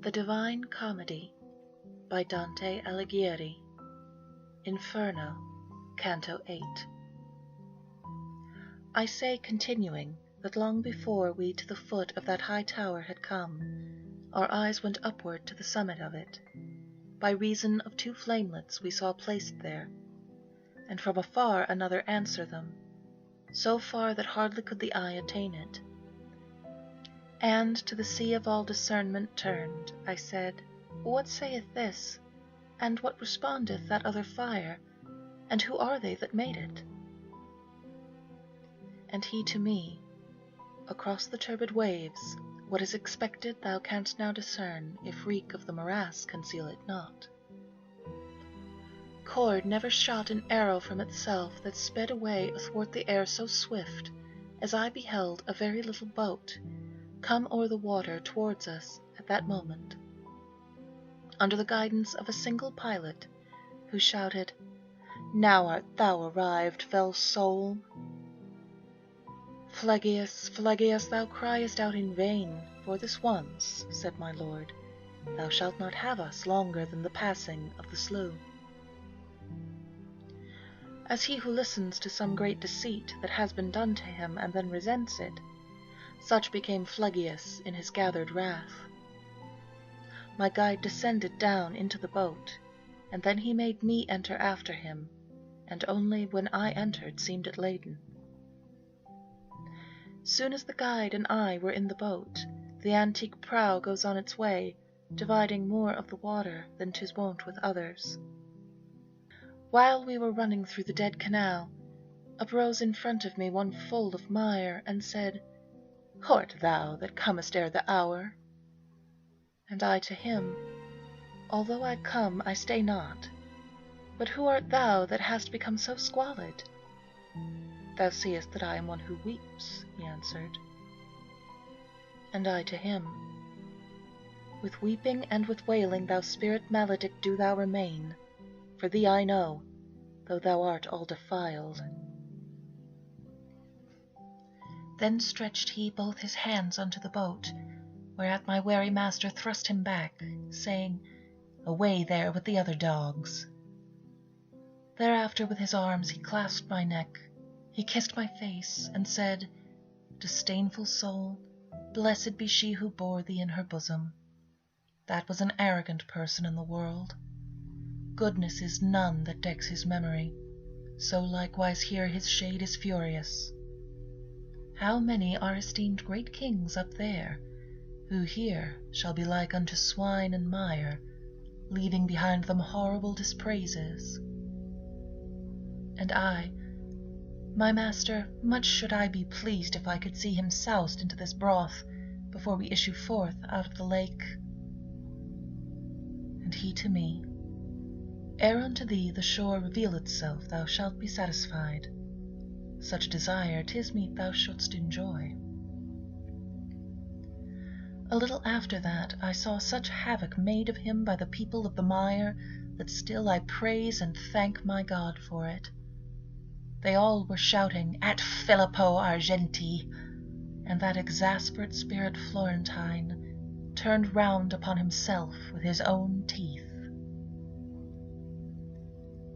The Divine Comedy by Dante Alighieri. Inferno, Canto VIII. I say, continuing, that long before we to the foot of that high tower had come, our eyes went upward to the summit of it, by reason of two flamelets we saw placed there, and from afar another answer them, so far that hardly could the eye attain it. And to the sea of all discernment turned, I said, What saith this? And what respondeth that other fire? And who are they that made it? And he to me, Across the turbid waves, what is expected thou canst now discern, if reek of the morass conceal it not. Cord never shot an arrow from itself that sped away athwart the air so swift, as I beheld a very little boat come o'er the water towards us at that moment, under the guidance of a single pilot, who shouted, Now art thou arrived, fell soul! Phlegyas, Phlegyas, thou criest out in vain, for this once, said my lord, thou shalt not have us longer than the passing of the slough. As he who listens to some great deceit that has been done to him and then resents it, such became Phlegyas in his gathered wrath. My guide descended down into the boat, and then he made me enter after him, and only when I entered seemed it laden. Soon as the guide and I were in the boat, the antique prow goes on its way, dividing more of the water than 'tis wont with others. While we were running through the dead canal, uprose in front of me one full of mire, and said, Who art thou that comest ere the hour? And I to him, Although I come, I stay not. But who art thou that hast become so squalid? Thou seest that I am one who weeps, he answered. And I to him, With weeping and with wailing, thou spirit maledict, do thou remain, for thee I know, though thou art all defiled. Then stretched he both his hands unto the boat, whereat my wary master thrust him back, saying, Away there with the other dogs. Thereafter with his arms he clasped my neck, he kissed my face, and said, Disdainful soul, blessed be she who bore thee in her bosom. That was an arrogant person in the world. Goodness is none that decks his memory, so likewise here his shade is furious. How many are esteemed great kings up there, who here shall be like unto swine and mire, leaving behind them horrible dispraises. And I, my master, much should I be pleased if I could see him soused into this broth before we issue forth out of the lake. And he to me, Ere unto thee the shore reveal itself, thou shalt be satisfied. Such desire 'tis meet thou shouldst enjoy. A little after that I saw such havoc made of him by the people of the mire that still I praise and thank my God for it. They all were shouting, At Filippo Argenti, and that exasperate spirit Florentine turned round upon himself with his own teeth.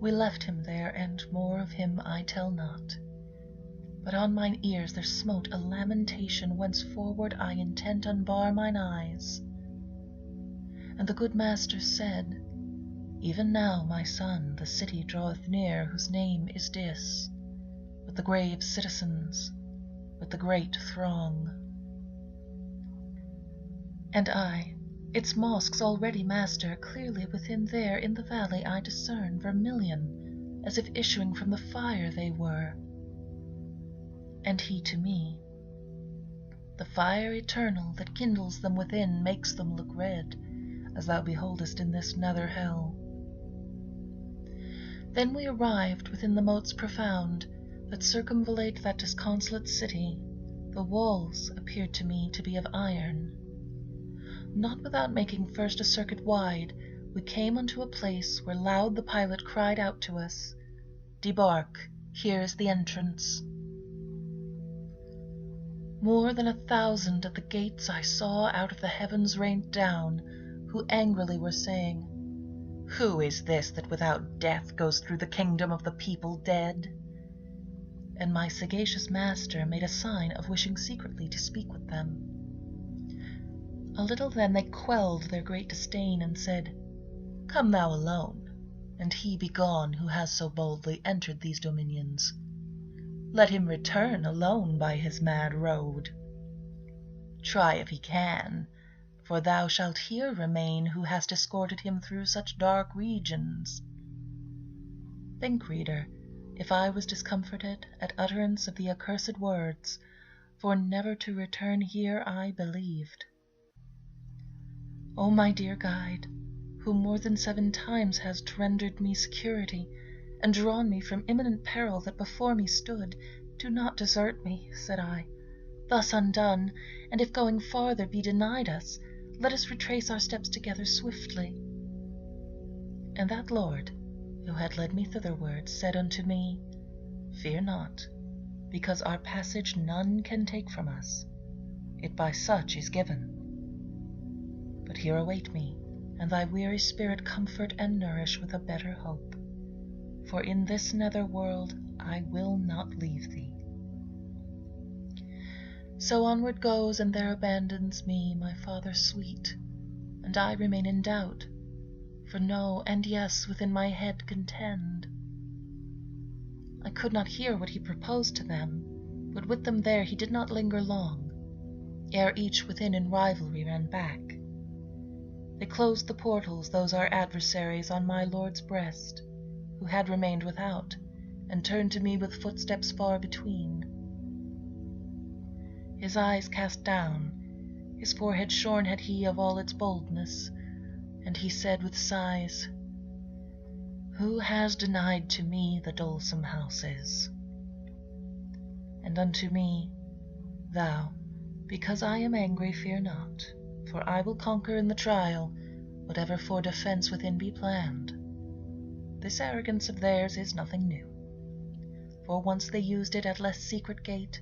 We left him there, and more of him I tell not. But on mine ears there smote a lamentation, whence forward I intent unbar mine eyes. And the good master said, Even now, my son, the city draweth near, whose name is Dis, with the grave citizens, with the great throng. And I, its mosques already master, clearly within there in the valley I discern vermilion, as if issuing from the fire they were. And he to me, The fire eternal that kindles them within makes them look red, as thou beholdest in this nether hell. Then we arrived within the moats profound that circumvallate that disconsolate city. The walls appeared to me to be of iron. Not without making first a circuit wide, we came unto a place where loud the pilot cried out to us, Debark, here is the entrance. More than 1,000 at the gates I saw out of the heavens rained down, who angrily were saying, "Who is this that without death goes through the kingdom of the people dead?" And my sagacious master made a sign of wishing secretly to speak with them. A little then they quelled their great disdain, and said, "Come thou alone, and he be gone who has so boldly entered these dominions. Let him return alone by his mad road. Try if he can, for thou shalt here remain who hast escorted him through such dark regions." Think, reader, if I was discomforted at utterance of the accursed words, for never to return here I believed. O my dear guide, who more than 7 times hast rendered me security, and drawn me from imminent peril that before me stood, do not desert me, said I, thus undone, and if going farther be denied us, let us retrace our steps together swiftly. And that Lord, who had led me thitherward, said unto me, Fear not, because our passage none can take from us. It by such is given. But here await me, and thy weary spirit comfort and nourish with a better hope. For in this nether world I will not leave thee. So onward goes, and there abandons me my father sweet, and I remain in doubt, for no and yes within my head contend. I could not hear what he proposed to them, but with them there he did not linger long, ere each within in rivalry ran back. They closed the portals, those our adversaries, on my lord's breast, who had remained without, and turned to me with footsteps far between. His eyes cast down, his forehead shorn had he of all its boldness, and he said with sighs, Who has denied to me the dolesome houses? And unto me, Thou, because I am angry, fear not, for I will conquer in the trial, whatever for defence within be planned. This arrogance of theirs is nothing new, for once they used it at less secret gate,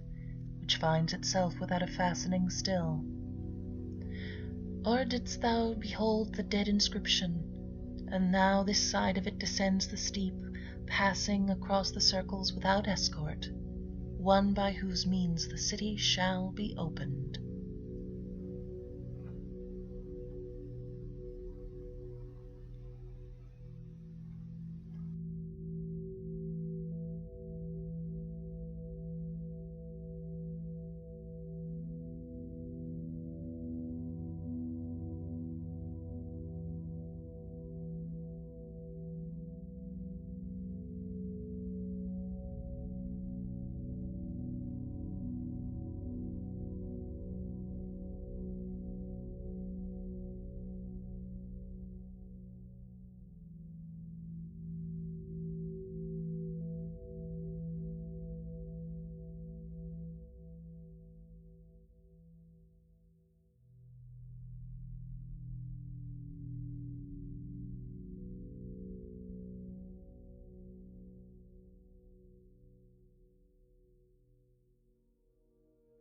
which finds itself without a fastening still. Or didst thou behold the dead inscription, and now this side of it descends the steep, passing across the circles without escort, one by whose means the city shall be opened.